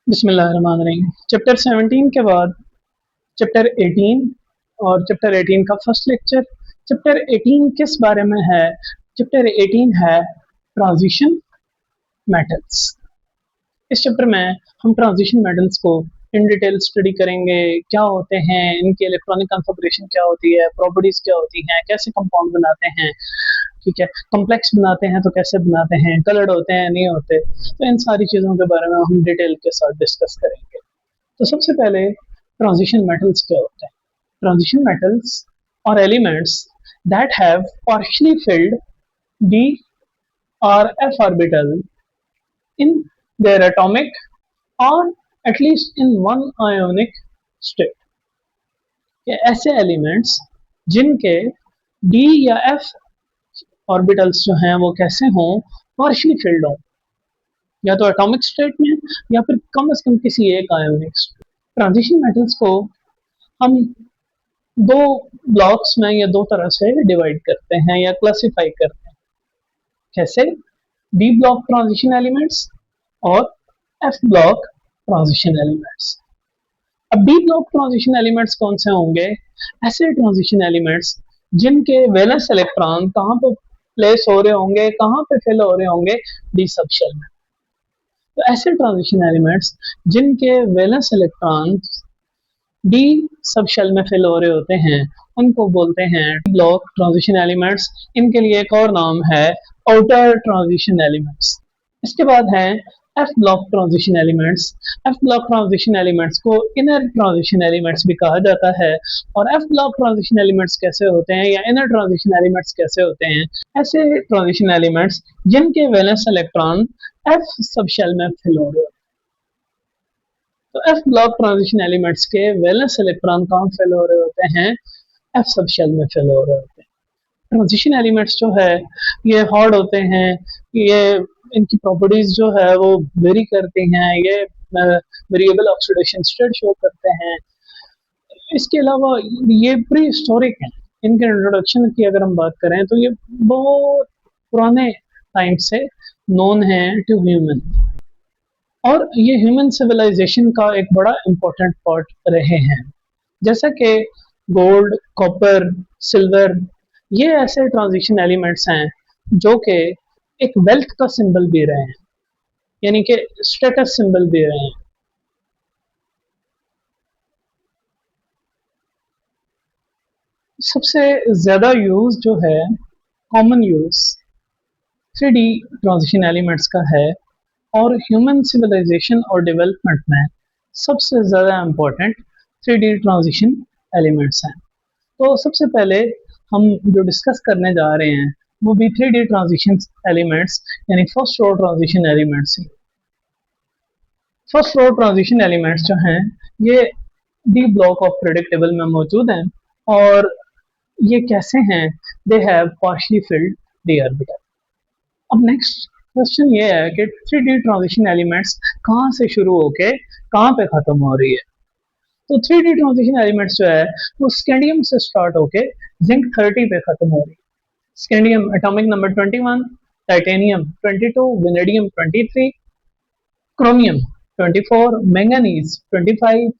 बिस्मिल्लाहिर्रहमानिर्रहीम। चैप्टर 17 के बाद चैप्टर 18 और चैप्टर 18 का फर्स्ट लेक्चर। चैप्टर 18 किस बारे में है? चैप्टर 18 है ट्रांजिशन मेटल्स। इस चैप्टर में हम ट्रांजिशन मेटल्स को इन डिटेल स्टडी करेंगे। क्या होते हैं, इनकी इलेक्ट्रॉनिक कॉन्फ़िगरेशन क्या होती है, प्रॉपर्टीज क्या होती हैं, कैसे कंपाउंड बनाते हैं, ठीक है, कॉम्प्लेक्स बनाते हैं तो कैसे बनाते हैं, कलर्ड होते हैं नहीं होते, तो इन सारी चीज़ों के बारे में हम डिटेल के साथ डिस्कस करेंगे। तो सबसे पहले ट्रांजिशन मेटल्स क्या होते हैं? ट्रांजिशन मेटल्स और elements that have partially filled d or f orbital in their atomic or at least in one ionic state। ये ऐसे एलिमेंट्स जिनके d या f ऑर्बिटल्स जो हैं वो कैसे हों, पार्शियली फिल्ड हों, या तो एटॉमिक स्टेट में या फिर कम से कम किसी एक आयोनिक स्टेट। ट्रांजिशन मेटल्स को हम दो ब्लॉक्स में या दो तरह से डिवाइड करते हैं या क्लासिफाई करते हैं। कैसे? डी ब्लॉक ट्रांजिशन एलिमेंट्स और एफ ब्लॉक ट्रांजिशन एलिमेंट्स। अब डी ब्लॉक ट्रांजिशन एलिमेंट्स कौन से होंगे? ऐसे ट्रांजिशन एलिमेंट्स जिनके वैलेंस इलेक्ट्रॉन कहाँ पे प्लेस हो रहे होंगे, कहाँ पे फिल हो रहे होंगे? डी सब शेल में। तो ऐसे ट्रांजिशन एलिमेंट्स जिनके valence electron D subshell में फिल हो रहे होते हैं उनको बोलते हैं ब्लॉक ट्रांजिशन एलिमेंट्स। इनके लिए एक और नाम है आउटर ट्रांजिशन एलिमेंट्स। इसके बाद है F block transition elements. F block transition elements को इनर ट्रांजिशन एलिमेंट्स भी कहा जाता है। और एफ ब्लॉक ट्रांजिशन एलिमेंट्स कैसे होते हैं या इनर ट्रांजिशन एलिमेंट्स कैसे होते हैं? ऐसे ट्रांजिशन एलिमेंट्स जिनके valence electron F subshell में फिल हो रहे हैं। तो एफ ब्लॉक ट्रांजिशन एलिमेंट्स के वैलेंस इलेक्ट्रॉन कहाँ फिल हो रहे होते हैं? एफ सब शेल में फिल हो रहे होते हैं। ट्रांजिशन एलिमेंट्स जो है ये हार्ड होते हैं, ये इनकी प्रॉपर्टीज जो है वो वेरी करती हैं, ये वेरिएबल ऑक्सीडेशन स्टेट शो करते हैं। इसके अलावा ये प्री हिस्टोरिक हैं। इनके इंट्रोडक्शन की अगर हम बात करें तो ये बहुत पुराने टाइम से नोन है टू ह्यूमन, और ये ह्यूमन सिविलाइजेशन का एक बड़ा इम्पोर्टेंट पार्ट रहे हैं। जैसा कि गोल्ड, कॉपर, सिल्वर, ये ऐसे ट्रांजिशन एलिमेंट्स हैं जो कि एक वेल्थ का सिंबल भी रहे हैं, यानी कि स्टेटस सिंबल भी रहे हैं। सबसे ज्यादा यूज जो है, common use 3D transition elements का है, और ह्यूमन सिविलाइजेशन और डेवलपमेंट में सबसे ज़्यादा इम्पोर्टेंट 3D ट्रांजिशन एलिमेंट्स हैं। तो सबसे पहले हम जो डिस्कस करने जा रहे हैं वो भी 3D ट्रांजिशन एलिमेंट्स यानी first row transition elements. First row transition elements जो हैं ये डी ब्लॉक ऑफ प्रेडिक्टेबल में मौजूद हैं, और ये कैसे हैं? They have partially field D orbital. अब नेक्स्ट क्वेश्चन ये है कि 3D ट्रांजिशन एलिमेंट्स कहाँ से शुरू होके कहाँ पे खत्म हो रही है? तो 3D ट्रांजिशन एलिमेंट्स जो है वो स्कैंडियम से स्टार्ट होके जिंक 30 पे खत्म हो रही है। Scandium atomic number 21, titanium 22, vanadium 23, chromium 24, manganese 25,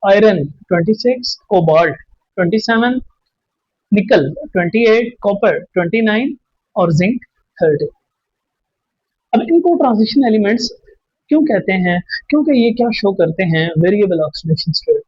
iron 26, cobalt 27, निकल 28, कॉपर 29 और जिंक 30। अब इनको ट्रांजिशन एलिमेंट्स क्यों कहते हैं? क्योंकि ये क्या शो करते हैं? Variable oxidation state.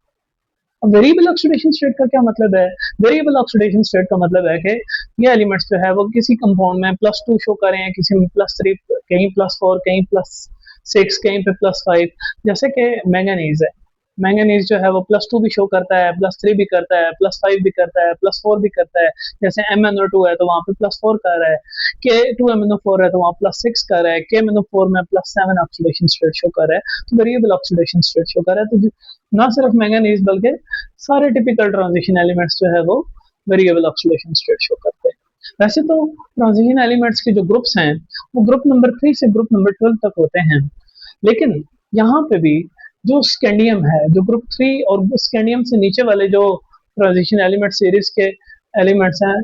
अब वेरिएबल ऑक्सीडेशन स्टेट का क्या मतलब है? वेरिएबल ऑक्सीडेशन स्टेट का मतलब है कि ये एलिमेंट्स जो है वो किसी कंपाउंड में +2 शो कर रहे हैं, किसी में +3, कहीं +4, कहीं +6, कहीं पे +5। जैसे कि मैंगनीज है, मैंगनीज जो है वो +2 भी शो करता है, +3 भी करता है, +5 भी करता है, +4 भी करता है। जैसे MnO2 है तो वहाँ पे +4 कर रहा है, K2MnO4 है तो वहाँ +6 कर रहा है, KMnO4 में +7 ऑक्सीडेशन स्टेट शो कर रहा है, तो वेरिएबल ऑक्सीडेशन स्टेट शो कर रहा है। तो ना सिर्फ मैंगनीज बल्कि सारे टिपिकल ट्रांजिशन एलिमेंट्स जो है वो वेरिएबल ऑक्सीडेशन स्टेट शो करते हैं। वैसे तो ट्रांजिशन एलिमेंट्स के जो ग्रुप्स हैं वो ग्रुप नंबर 3 से ग्रुप नंबर 12 तक होते हैं, लेकिन यहाँ पे भी जो स्कैंडियम है, जो ग्रुप 3 और स्कैंडियम से नीचे वाले जो ट्रांजिशन एलिमेंट सीरीज के एलिमेंट्स हैं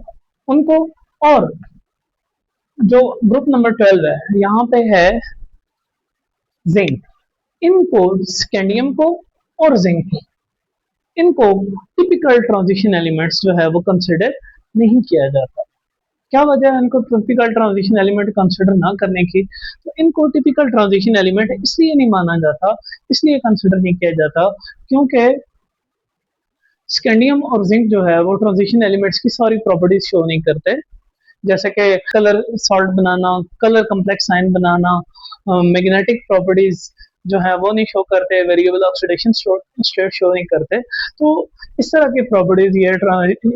उनको, और जो ग्रुप नंबर 12 है यहाँ पे है जिंक। इनको स्कैंडियम को और जिंक को, इनको टिपिकल ट्रांजिशन एलिमेंट्स जो है वो कंसिडर नहीं किया जाता। क्या वजह है इनको टिपिकल ट्रांजिशन एलिमेंट कंसिडर ना करने की? तो इनको टिपिकल ट्रांजिशन एलिमेंट इसलिए नहीं माना जाता, इसलिए कंसिडर नहीं किया जाता क्योंकि स्कैंडियम और जिंक जो है वो ट्रांजिशन एलिमेंट्स की सारी प्रॉपर्टीज शो नहीं करते, जैसे कि कलर सॉल्ट बनाना, कलर कम्प्लेक्स आयन बनाना, मैग्नेटिक प्रॉपर्टीज जो है वो नहीं शो करते, वेरिएबल ऑक्सीडेशन स्टेट शो नहीं करते। तो इस तरह की प्रॉपर्टीज ये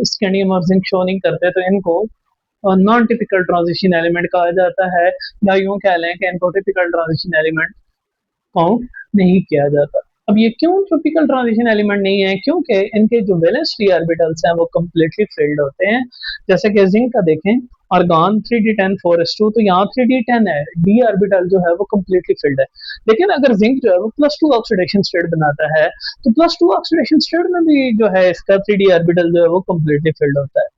स्कैंडियम और जिंक शो नहीं करते, तो इनको नॉन टिपिकल ट्रांजिशन एलिमेंट कहा जाता है, या यूं कह लें कि इनको टिपिकल ट्रांजिशन एलिमेंट काउंट नहीं किया जाता। अब ये क्यों टिपिकल ट्रांजिशन एलिमेंट नहीं है? क्योंकि इनके जो वैलेंस डी ऑर्बिटल्स हैं वो कम्प्लीटली फिल्ड होते हैं। जैसे कि जिंक का देखें, आर्गन 3d10 4s2, तो यहाँ 3d10 है, डी ऑर्बिटल जो है वो कम्प्लीटली फिल्ड है। लेकिन अगर जिंक जो है वो +2 ऑक्सीडेशन स्टेट बनाता है, तो +2 ऑक्सीडेशन स्टेट में भी जो है इसका 3d ऑर्बिटल जो है वो कम्प्लीटली फिल्ड होता है।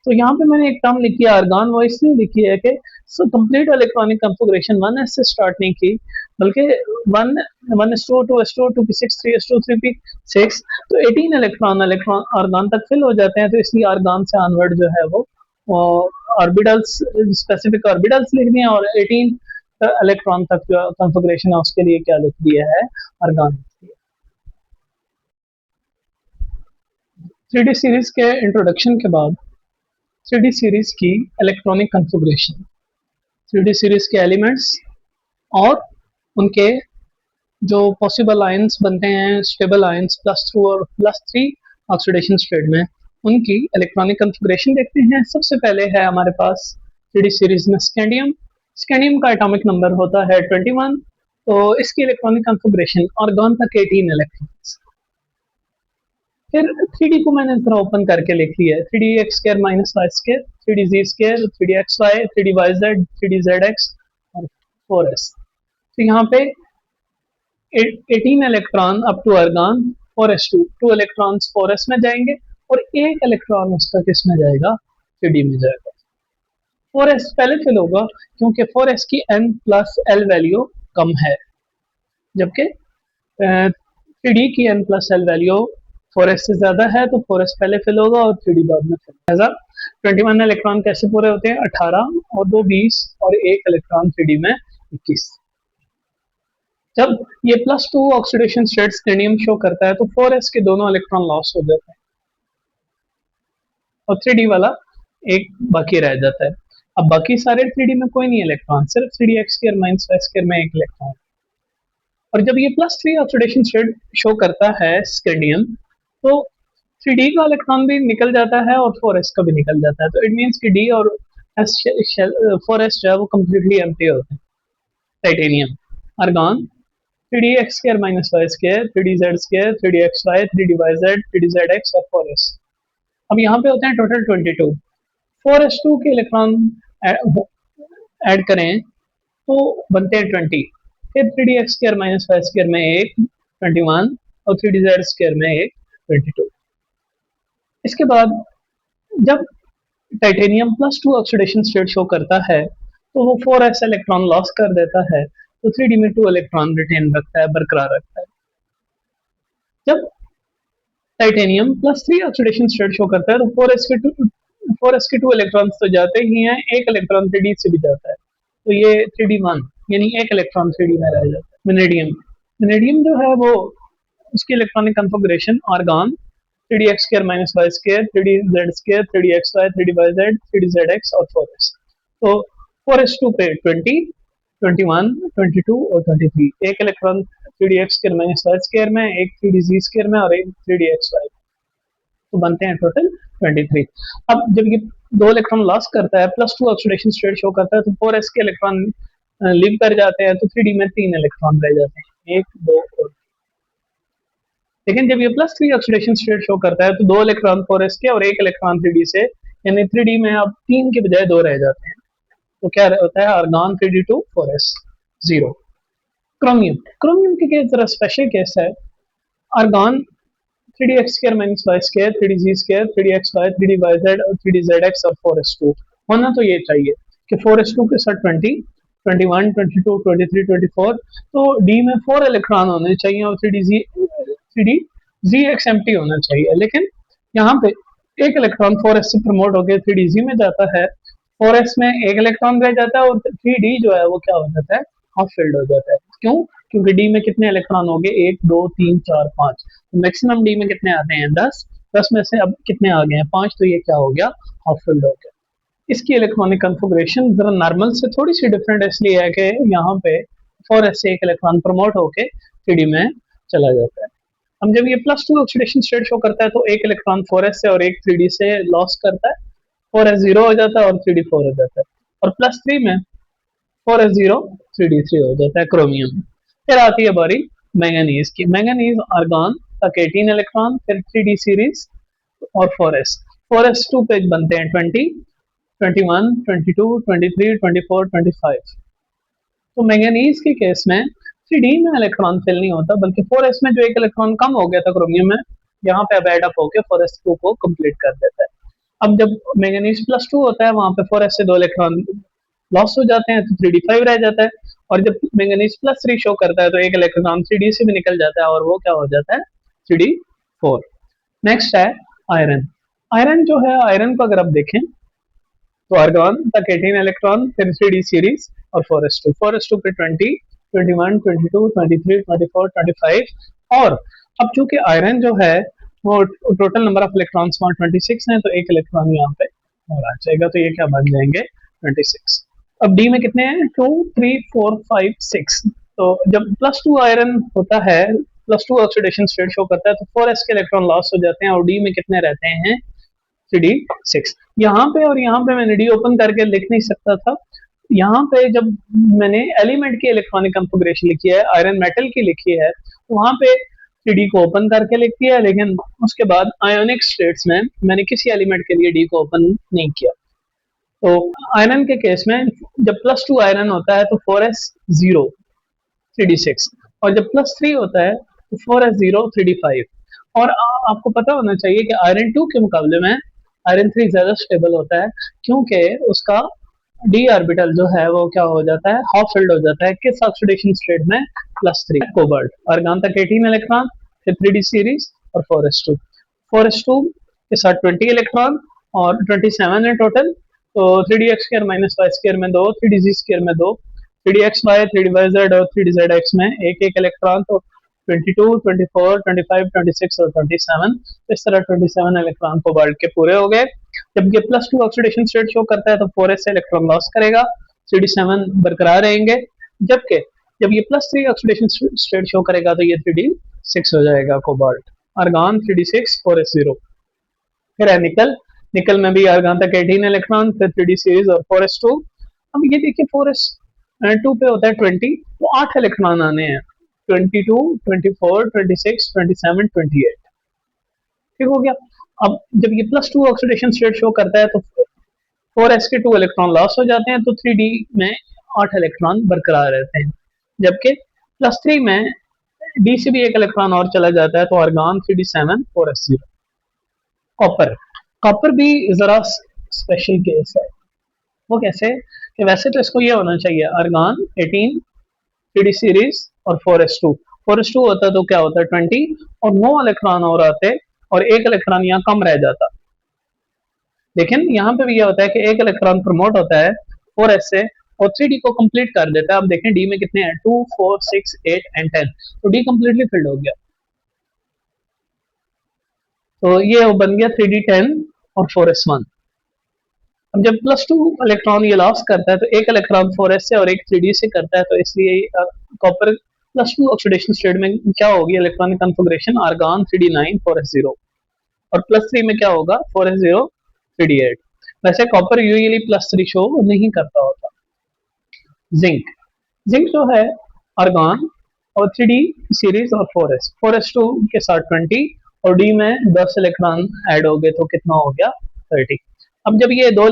तो यहाँ पे मैंने एक टर्म लिखी है आर्गन, वो इसलिए लिखी है कि कंप्लीट इलेक्ट्रॉनिक कंफिगरेशन 1s से स्टार्ट नहीं की, बल्कि 1s2 2s2 2p6 3s2 3p6, तो 18 इलेक्ट्रॉन इलेक्ट्रॉन आर्गन तक फिल हो जाते हैं। तो इसलिए आर्गन से ऑनवर्ड जो है वो ऑर्बिटल्स, स्पेसिफिक ऑर्बिटल्स लिख दिए, और 18 इलेक्ट्रॉन तक जो कंफिगरेशन है उसके लिए क्या लिख दिया है, आर्गन। 3D सीरीज के इंट्रोडक्शन के बाद 3D सीरीज की इलेक्ट्रॉनिक कंफिगरेशन, 3D सीरीज के एलिमेंट्स और उनके जो पॉसिबल आयंस बनते हैं, स्टेबल आयंस +2 और +3 ऑक्सीडेशन स्टेट में, उनकी इलेक्ट्रॉनिक कंफिगरेशन देखते हैं। सबसे पहले है हमारे पास 3D सीरीज में स्कैंडियम। स्कैंडियम का एटॉमिक नंबर होता है 21, तो इसकी इलेक्ट्रॉनिक कंफिगरेशन आर्गन तक 18 इलेक्ट्रॉन्स। फिर 3D को मैंने जरा ओपन करके लिख लिया है, 3D x² - y², 3D z², 3D xy, 3D yz, 3D zx और 4s। तो यहाँ पे 18 electron up to argon, 4s2, 2 electron 4s में जाएंगे और एक इलेक्ट्रॉन उसका किस में जाएगा, 3D में जाएगा। 4s पहले फिल होगा क्योंकि 4s की n+l वैल्यू कम है, जबकि 3D की n+l वैल्यू 4s से ज्यादा है, तो 4s पहले फिल होगा और 3D बाद में फिल होगा। 21 इलेक्ट्रॉन कैसे पूरे होते हैं, 18 और 2 20 और एक इलेक्ट्रॉन 3D में 21। जब ये +2 ऑक्सीडेशन स्टेट स्कैंडियम शो करता है तो 4s के दोनों इलेक्ट्रॉन लॉस हो जाते हैं और 3D वाला एक बाकी रह जाता है। अब बाकी सारे 3D में कोई नहीं इलेक्ट्रॉन, सिर्फ 3D x² - y² में एक इलेक्ट्रॉन। और जब ये +3 ऑक्सीडेशन स्टेट शो करता है स्कैंडियम, तो 3D का इलेक्ट्रॉन भी निकल जाता है और 4s का भी निकल जाता है। तो इट मीन्स कि D और 4s जो है वो कम्प्लीटली एम्प्टी होते हैं। Titanium, argon 3D x² - y², 3D z², 3D xy, 3D yz, 3D zx और 4s। अब यहाँ पे होते हैं टोटल 22। 4s2 के इलेक्ट्रॉन ऐड करें तो बनते हैं 20। फिर 3D x² - y² में एक 21 और 3D z² में एक 22। इसके बाद जब टाइटेनियम +2 ऑक्सीडेशन स्टेट शो करता है तो वो 4s इलेक्ट्रॉन लॉस कर देता है, तो 3D में 2 इलेक्ट्रॉन रिटेन रखता है, बरकरार रखता है। जब टाइटेनियम +3 ऑक्सीडेशन स्टेट शो करता है तो 4s के 2 इलेक्ट्रॉन तो जाते ही हैं, एक इलेक्ट्रॉन 3D से भी जाता है, तो ये 3D1 यानी एक इलेक्ट्रॉन 3D में रह जाता है। वेनेडियम, वेनेडियम जो है वो उसकी electronic configuration argon 3D x² - y², 3D z², 3D xy, 3D yz, 3D zx और 4s। तो 4s2 पे 20, 21, 22 और 23, एक इलेक्ट्रॉन 3D x² - y² में, एक 3D z² में और एक 3D xy, तो बनते हैं टोटल 23। अब जब ये 2 इलेक्ट्रॉन लॉस करता है, +2 ऑक्सीडेशन स्टेट शो करता है, तो 4s के इलेक्ट्रॉन लीव कर जाते हैं, तो 3D में 3 इलेक्ट्रॉन रह जाते हैं, 1 2 और। लेकिन जब ये +3 ऑक्सीडेशन स्टेट शो करता है तो 2 इलेक्ट्रॉन 4s के और एक इलेक्ट्रॉन 3D से, यानी 3D में अब 3 के बजाय 2 रह जाते हैं, तो क्या होता है, argon 3D2 4s 0। Chromium, chromium के केस जरा स्पेशल केस है। Argon 3D x² - y², 3D z², 3D xy, 3D yz और 3D zx और 4s2। होना तो ये चाहिए कि 4s2 के साथ 20, 21, 22, 23, 24, तो डी में 4 इलेक्ट्रॉन होने चाहिए और three D G x empty होना चाहिए, लेकिन यहाँ पे एक इलेक्ट्रॉन 4s से प्रमोट होकर 3d में जाता है, 4s में एक इलेक्ट्रॉन रह जाता है और 3d जो है वो क्या हो जाता है, हाफ फिल्ड हो जाता है। क्यों? क्योंकि डी में कितने इलेक्ट्रॉन हो गए, 1 2 3 4 5, तो मैक्सिमम डी में कितने आते हैं, 10, 10 में से अब कितने आ गए हैं, 5, तो ये क्या हो गया, हाफ फिल्ड हो गया। इसकी इलेक्ट्रॉनिक कन्फिगरेशन जरा नॉर्मल से थोड़ी सी डिफरेंट इसलिए है कि यहाँ पे 4s से एक इलेक्ट्रॉन प्रमोट होके 3d में चला जाता है। हम जब ये +2 ऑक्सीडेशन स्टेट शो करता है तो एक इलेक्ट्रॉन 4s से और एक 3d से लॉस करता है, 4s 0 हो जाता है और 3d 4 हो जाता है, और +3 में 4s 0 3d 3 हो जाता है क्रोमियम। फिर आती है बारी मैंगनीज की। मैंगनीज आर्गन तक 18 इलेक्ट्रॉन, फिर 3d सीरीज और 4s, 4s2 पेज बनते हैं 20, 21, 22, 23, 24, 25। तो मैंगनीज के केस में 3d में इलेक्ट्रॉन फिल नहीं होता, बल्कि 4s में जो एक इलेक्ट्रॉन कम हो गया था क्रोमियम में, यहाँ पे अब एड अप होकर 4s2 को कंप्लीट कर देता है। अब जब मैंगनीज +2 होता है, वहां पे 4s से 2 इलेक्ट्रॉन लॉस हो जाते हैं, तो 3d 5 रह जाता है, और जब मैंगनीज +3 शो करता है तो एक इलेक्ट्रॉन 3d से भी निकल जाता है और वो क्या हो जाता है, 3d 4। नेक्स्ट है आयरन। आयरन जो है, आयरन को अगर आप देखें तो आर्गन तक 18 इलेक्ट्रॉन, फिर 3d सीरीज और 4s2, 4s2 पे 20, 21, 22, 23, 24, 25, और अब चूंकि आयरन जो है वो टोटल नंबर ऑफ इलेक्ट्रॉन्स वहाँ 26 है, तो एक इलेक्ट्रॉन यहाँ पे और आ जाएगा, तो ये क्या बन जाएंगे, 26। अब डी में कितने हैं, 2 3 4 5 6, तो जब +2 आयरन होता है, +2 ऑक्सीडेशन स्टेट शो करता है, तो 4s के इलेक्ट्रॉन लॉस हो जाते हैं और डी में कितने रहते हैं, 3d6। यहाँ पे और यहाँ पे मैंने डी ओपन करके लिख नहीं सकता था, यहाँ पे जब मैंने एलिमेंट की इलेक्ट्रॉनिक कॉन्फ़िगरेशन लिखी है, आयरन मेटल की लिखी है, तो वहाँ पे 3d को ओपन करके लिख दिया, लेकिन उसके बाद आयोनिक स्टेट्स में मैंने किसी एलिमेंट के लिए डी को ओपन नहीं किया। तो आयरन के केस में जब +2 आयरन होता है तो 4s 0 3d6, और जब +3 होता है तो 4s 0 3d5। और आपको पता होना चाहिए कि आयरन 2 के मुकाबले में आयरन 3 ज्यादा स्टेबल होता है, क्योंकि उसका डी ऑर्बिटल जो है वो क्या हो जाता है, हाफ फिल्ड हो जाता है, किस ऑक्सीडेशन स्टेट में, +3 कोबाल्ट। आर्गन तक 18 इलेक्ट्रॉन, फिर 3d सीरीज और 4s2, 4s2 के साथ 20 इलेक्ट्रॉन और 27 है टोटल, तो 3dx² - y² में 2, 3dz² में 2, 3dxy, 3dyz और 3dzx में एक एक इलेक्ट्रॉन, तो 22, 24, 25, 26 और 27, इस तरह 27 इलेक्ट्रॉन कोबाल्ट के पूरे हो गए। जब ये +2 ऑक्सीडेशन स्टेट शो करता है तो 4s से इलेक्ट्रॉन लॉस करेगा, 3d7 बरकरार रहेंगे, जबकि जब ये +3 ऑक्सीडेशन स्टेट शो करेगा तो ये 3d6 हो जाएगा कोबाल्ट। Argon 3d6, 4s 0। फिर है निकल। निकल में भी आर्गन तक 18 इलेक्ट्रॉन, फिर 3d सीरीज और 4s2। अब ये देखिए 4s2 पे होता है 20, तो 8 इलेक्ट्रॉन आने हैं, 22, 24, 26, 27, 28। ठीक हो गया। अब जब ये +2 ऑक्सीडेशन स्टेट शो करता है तो 4s के 2 इलेक्ट्रॉन लॉस हो जाते हैं, तो 3d में 8 इलेक्ट्रॉन बरकरार रहते हैं, जबकि +3 में डी से भी एक इलेक्ट्रॉन और चला जाता है, तो argon 3d7, 4s 0। Copper. Copper भी जरा स्पेशल केस है। वो कैसे, कि वैसे तो इसको ये होना चाहिए आर्गन 18, 3d सीरीज और 4s2, 4s2 होता तो क्या होता है 20, और 9 इलेक्ट्रॉन और आते और एक इलेक्ट्रॉन यहाँ कम रह जाता। लेकिन यहाँ पे भी ये होता है कि एक इलेक्ट्रॉन प्रमोट होता है 4s से और 3d को कंप्लीट कर देता है। अब देखें डी में कितने हैं, 2 4 6 8 एंड 10, तो डी कंप्लीटली फिल्ड हो गया, तो ये बन गया 3d10 और 4s1। अब जब +2 इलेक्ट्रॉन ये लॉस करता है तो एक इलेक्ट्रॉन 4s से और एक 3d से करता है, तो इसलिए कॉपर +2 ऑक्सीडेशन स्टेट में क्या होगी electronic configuration, argon 3d9, 4s 0, और +3 में क्या होगा, 4s 0 3d8। वैसे कॉपर यूजुअली +3 शो नहीं करता होता। जिंक। जिंक जो है आर्गन और 3d सीरीज और 4s2 के साथ 20, और डी में 10 इलेक्ट्रॉन ऐड हो गए, तो कितना हो गया, 30। अब जब ये 2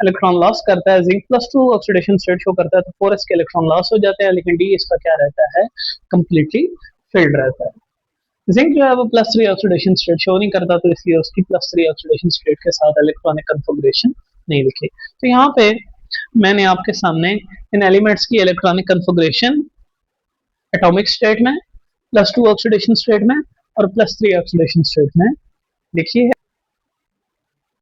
इलेक्ट्रॉन लॉस करता है, जिंक +2 ऑक्सीडेशन स्टेट शो करता है, तो 4s के इलेक्ट्रॉन लॉस हो जाते हैं, लेकिन डी इसका क्या रहता है, कंप्लीटली फिल्ड रहता है। जिंक जो है वो +3 ऑक्सीडेशन स्टेट शो नहीं करता, तो इसलिए उसकी +3 ऑक्सीडेशन स्टेट के साथ इलेक्ट्रॉनिक कन्फिगरेशन नहीं लिखी। तो यहाँ पे मैंने आपके सामने इन एलिमेंट्स की इलेक्ट्रॉनिक कन्फिग्रेशन एटॉमिक स्टेट में, +2 ऑक्सीडेशन स्टेट में और +3 ऑक्सीडेशन स्टेट में लिखी है।